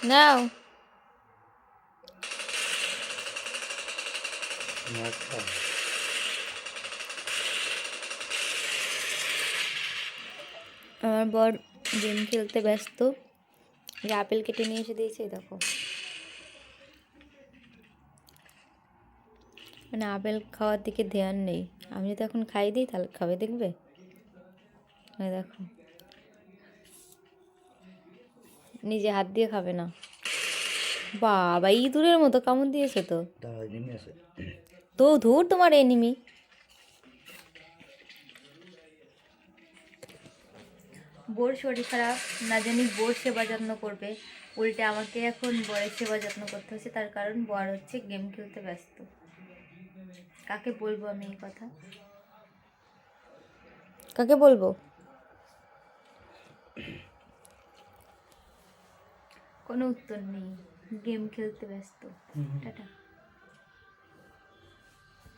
নাও। আমার বর গেম খেলতে ব্যস্ত। যে আপেল কেটে নিয়ে এসে দিয়েছে, দেখো। মানে আপেল খাওয়ার দিকে ধ্যান নেই। আমি যদি এখন খাই দিই তাহলে খাবে, দেখবে। দেখো, নিজে হাত দিয়ে খাবে না। বাবা, ইঁদুরের মতো কামড় দিয়েছে তো। তো ধুর, তোমার এনিমি। বোর শরীর খারাপ, না জানি বোর সেবা যত্ন করবে, উল্টে আমাকে এখন বরের সেবা যত্ন করতে হচ্ছে। তার কারণ বর হচ্ছে গেম খেলতে ব্যস্ত। কাকে বলবো আমি এই কথা? কাকে বলবো? কোনো উত্তর নেই, গেম খেলতে ব্যস্ত। টাটা।